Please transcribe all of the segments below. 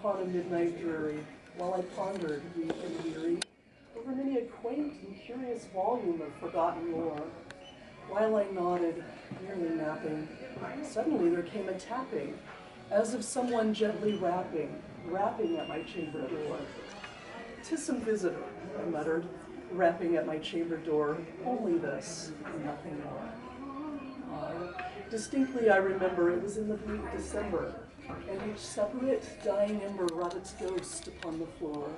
upon a midnight dreary, while I pondered, weak and weary, over many a quaint and curious volume of forgotten lore. While I nodded, nearly napping, suddenly there came a tapping, as of someone gently rapping at my chamber door. "'Tis some visitor," I muttered, rapping at my chamber door, "only this, and nothing more." Distinctly I remember it was in the bleak December, and each separate, dying ember wrought its ghost upon the floor.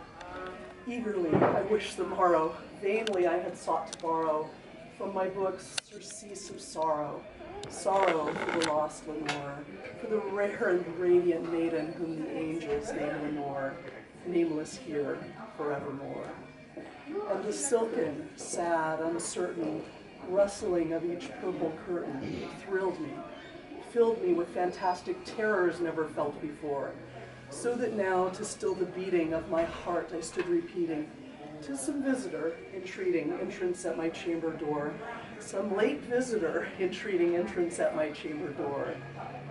Eagerly I wished the morrow, vainly I had sought to borrow from my books surcease of sorrow, sorrow for the lost Lenore, for the rare and radiant maiden whom the angels name Lenore, nameless here forevermore. And the silken, sad, uncertain rustling of each purple curtain thrilled me, filled me with fantastic terrors never felt before, so that now, to still the beating of my heart, I stood repeating, "'Tis some visitor entreating entrance at my chamber door, some late visitor entreating entrance at my chamber door.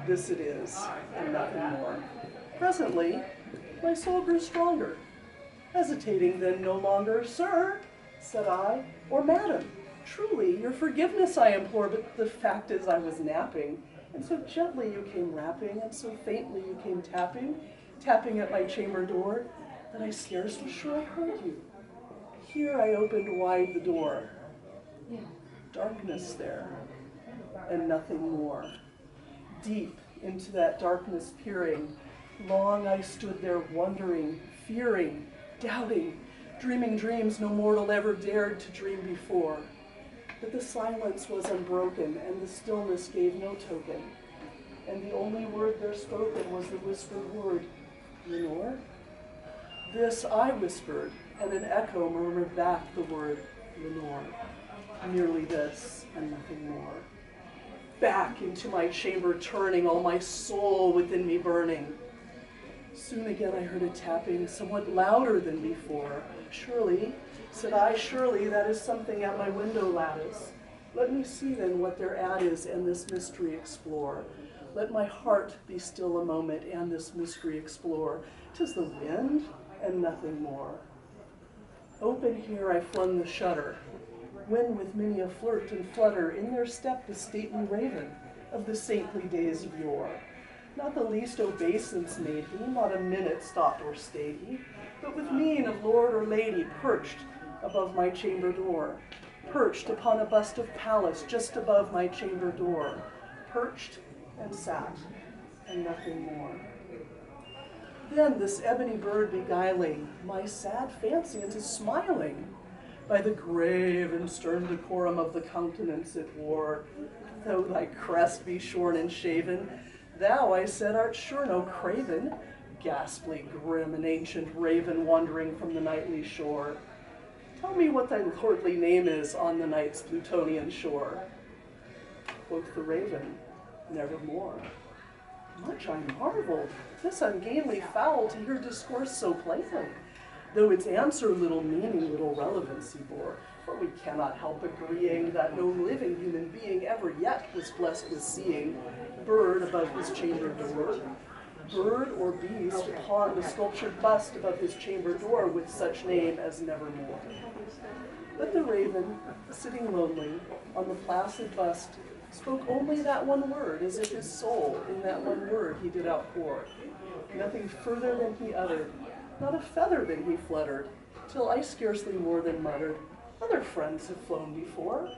This it is, and nothing more." Presently, my soul grew stronger. Hesitating then no longer, "Sir," said I, "or madam, truly your forgiveness I implore, but the fact is I was napping, and so gently you came rapping, and so faintly you came tapping at my chamber door, that I scarce was sure I heard you." Here I opened wide the door. Darkness there, and nothing more. Deep into that darkness peering, long I stood there wondering, fearing, doubting, dreaming dreams no mortal ever dared to dream before. But the silence was unbroken, and the stillness gave no token, and the only word there spoken was the whispered word, "Lenore?" This I whispered, and an echo murmured back the word, "Lenore." Merely this, and nothing more. Back into my chamber turning, all my soul within me burning. Soon again I heard a tapping, somewhat louder than before. "Surely," said I, "surely that is something at my window lattice. Let me see then what thereat is, and this mystery explore. Let my heart be still a moment, and this mystery explore. 'Tis the wind, and nothing more." Open here I flung the shutter, when with many a flirt and flutter in there stepped the stately raven of the saintly days of yore. Not the least obeisance made he, not a minute stopped or stayed he, but with mien of lord or lady perched above my chamber door, perched upon a bust of Pallas just above my chamber door, perched and sat, and nothing more. Then this ebony bird beguiling my sad fancy into smiling, by the grave and stern decorum of the countenance it wore, "Though thy crest be shorn and shaven, thou," I said, "art sure no craven, ghastly, grim, and ancient raven wandering from the nightly shore. Tell me what thy lordly name is on the night's Plutonian shore." Quoth the raven, "Nevermore." Much I marveled, this ungainly fowl to hear discourse so plainly, though its answer little meaning, little relevancy bore, for we cannot help agreeing that no living human being ever yet was blessed with seeing bird above his chamber door, bird or beast upon the sculptured bust above his chamber door with such name as Nevermore. But the raven, sitting lonely on the placid bust, spoke only that one word, as if his soul in that one word he did outpour. Nothing further than he uttered, not a feather than he fluttered, till I scarcely more than muttered, "Other friends have flown before.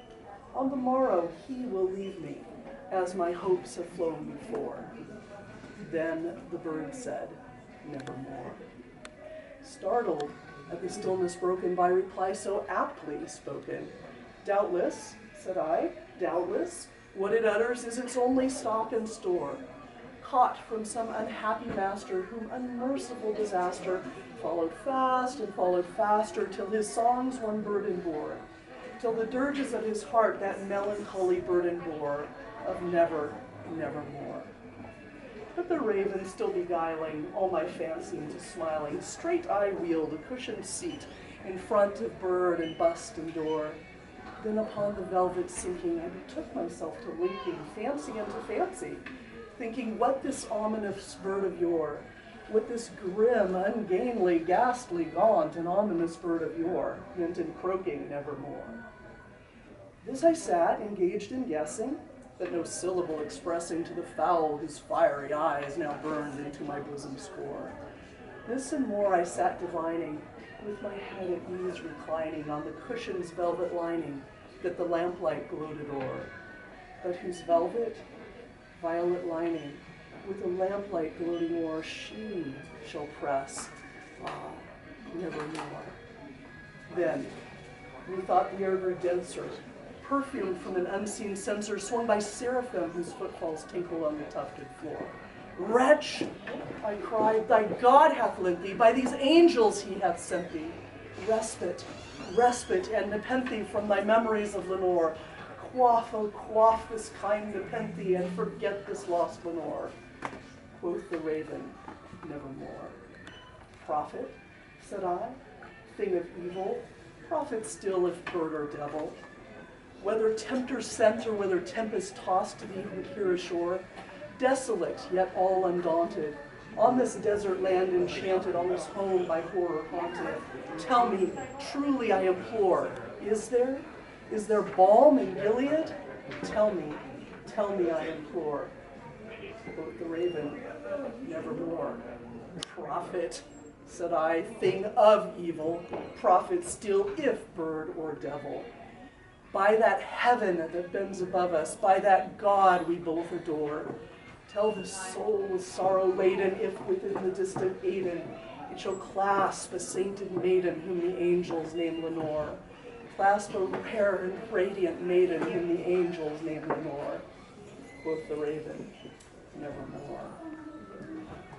On the morrow he will leave me, as my hopes have flown before." Then the bird said, "Nevermore." Startled at the stillness broken by reply so aptly spoken, "Doubtless," said I, "doubtless, what it utters is its only stock and store, caught from some unhappy master whom unmerciful disaster followed fast and followed faster till his songs one burden bore, till the dirges of his heart that melancholy burden bore of never, nevermore." But the raven still beguiling all my fancy into smiling, straight I wheeled a cushioned seat in front of bird and bust and door. Then upon the velvet sinking, I betook myself to linking fancy into fancy, thinking what this ominous bird of yore what this grim, ungainly, ghastly, gaunt, and ominous bird of yore meant in croaking nevermore. This I sat, engaged in guessing, but no syllable expressing to the fowl whose fiery eyes now burned into my bosom's core. This and more I sat divining, with my head at ease reclining on the cushion's velvet lining that the lamplight gloated o'er, but whose velvet, violet lining, with the lamplight gloating o'er, she shall press, ah, nevermore. Then, methought the air grew denser, perfumed from an unseen censer, swung by seraphim whose footfalls tinkle on the tufted floor. Wretch, I cried, thy God hath lent thee, by these angels he hath sent thee. Respite, respite, and nepenthe from thy memories of Lenore. Quaff, oh quaff this kind nepenthe, and forget this lost Lenore. Quoth the raven, nevermore. Prophet, said I, thing of evil, prophet still if bird or devil. Whether tempter sent or whether tempest tossed thee from here ashore, desolate yet all undaunted, on this desert land enchanted, on this home by horror haunted, tell me, truly I implore, is there balm in Gilead? Tell me I implore. Quoth the raven, nevermore. Prophet, said I, thing of evil, prophet still if bird or devil. By that heaven that bends above us, by that God we both adore, tell the soul with sorrow laden, if within the distant Aidenn it shall clasp a sainted maiden whom the angels name Lenore, clasp a rare and radiant maiden whom the angels name Lenore. Quoth the raven, nevermore.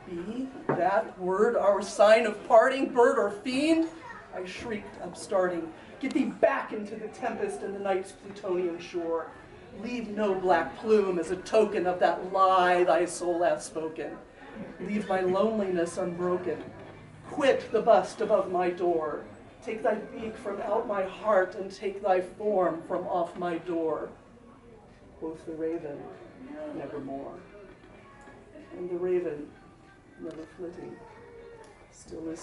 Be that word our sign of parting, bird or fiend? I shrieked, upstarting. Get thee back into the tempest and the night's Plutonian shore. Leave no black plume as a token of that lie thy soul hath spoken. Leave my loneliness unbroken. Quit the bust above my door. Take thy beak from out my heart and take thy form from off my door. Quoth the raven, nevermore. And the raven, never flitting, still is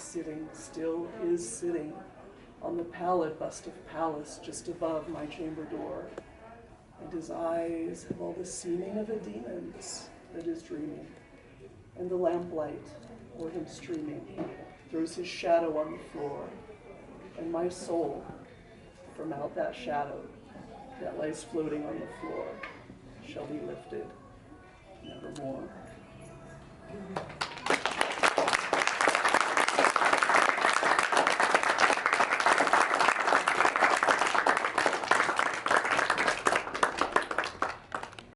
sitting on the pallid bust of Pallas just above my chamber door. And his eyes have all the seeming of a demon's that is dreaming, and the lamplight, o'er him streaming, throws his shadow on the floor, and my soul, from out that shadow that lies floating on the floor, shall be lifted nevermore.